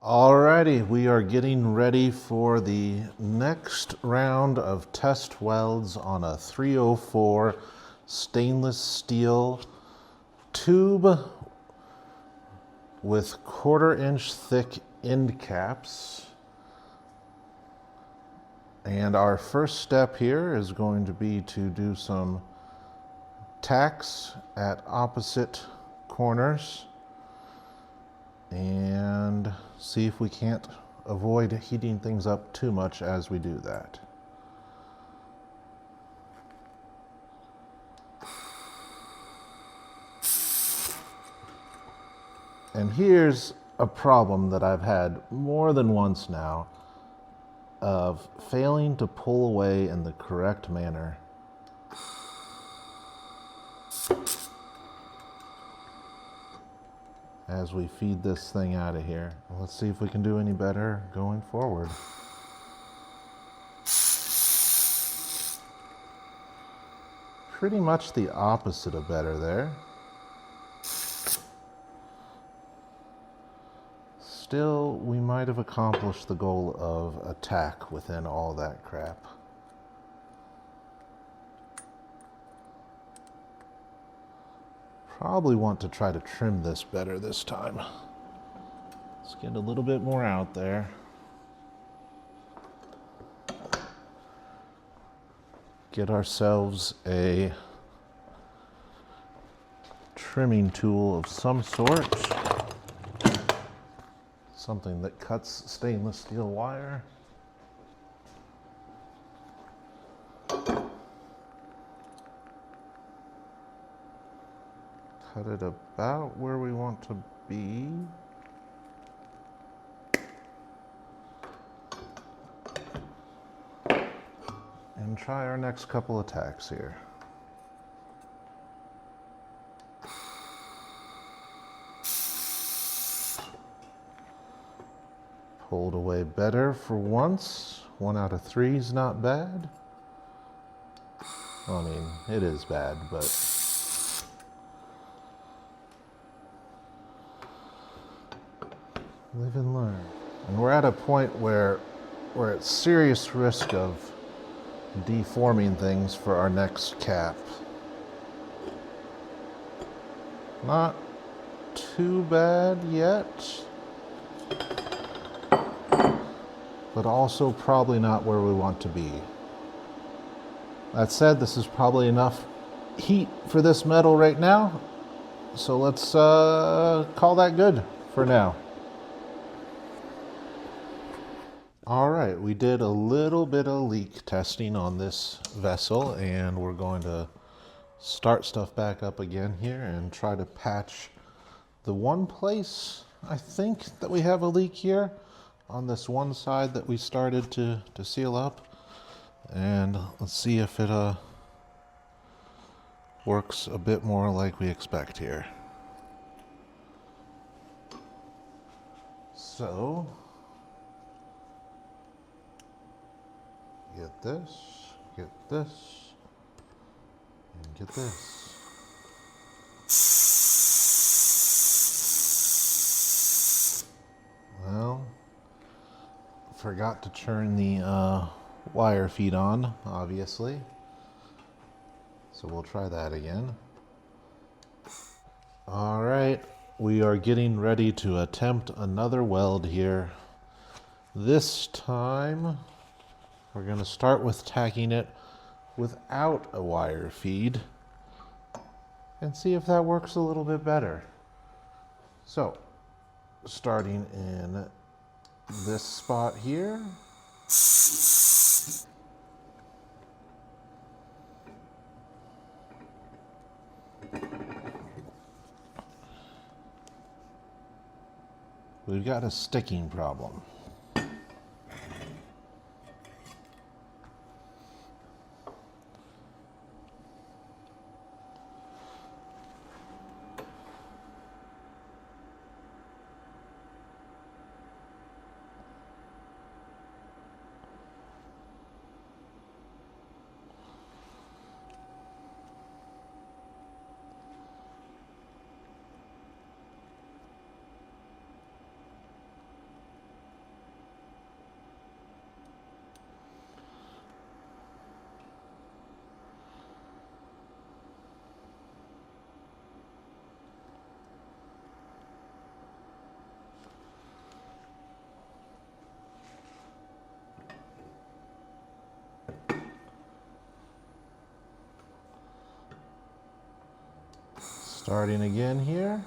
Alrighty, we are getting ready for the next round of test welds on a 304 stainless steel tube with 1/4 inch thick end caps. And our first step here is going to be to do some tacks at opposite corners and see if we can't avoid heating things up too much as we do that. And here's a problem that I've had more than once now of failing to pull away in the correct manner. As we feed this thing out of here. Let's see if we can do any better going forward. Pretty much the opposite of better there. Still, we might have accomplished the goal of attack within all that crap. Probably want to try to trim this better this time. Let's get a little bit more out there. Get ourselves a trimming tool of some sort. Something that cuts stainless steel wire. Cut it about where we want to be. And try our next couple of tacks here. Pulled away better for once. 1 out of 3 is not bad. Well, I mean, it is bad, but live and learn. And we're at a point where we're at serious risk of deforming things for our next cap. Not too bad yet, but also probably not where we want to be. That said, this is probably enough heat for this metal right now, so let's call that good for now. All right, we did a little bit of leak testing on this vessel, and we're going to start stuff back up again here and try to patch the one place I think that we have a leak here on this one side that we started to seal up. And let's see if it works a bit more like we expect here. So get this, and get this. Well, forgot to turn the wire feed on, obviously. So we'll try that again. All right, we are getting ready to attempt another weld here. This time, we're going to start with tacking it without a wire feed and see if that works a little bit better. So, starting in this spot here. We've got a sticking problem. Starting again here.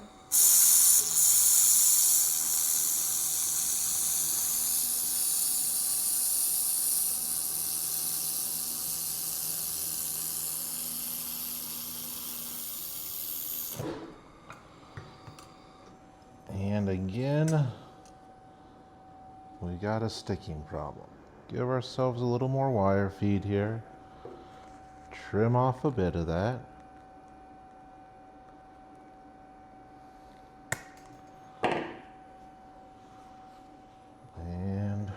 And again, we got a sticking problem. Give ourselves a little more wire feed here. Trim off a bit of that. And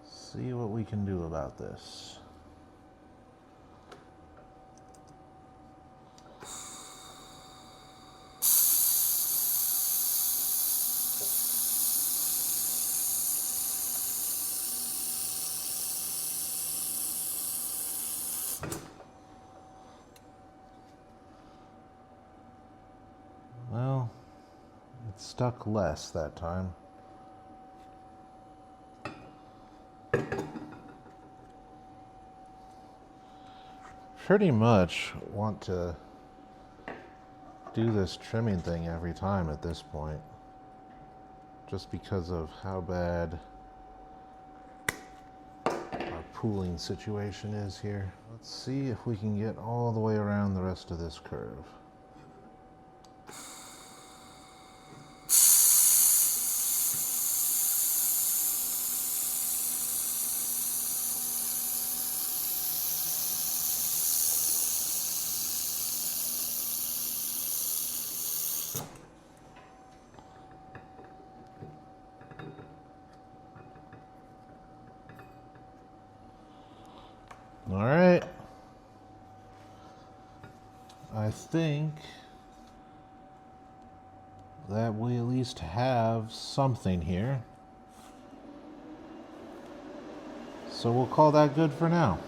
see what we can do about this. Well, it stuck less that time. Pretty much want to do this trimming thing every time at this point, just because of how bad our pooling situation is here. Let's see if we can get all the way around the rest of this curve. All right. I think that we at least have something here. So we'll call that good for now.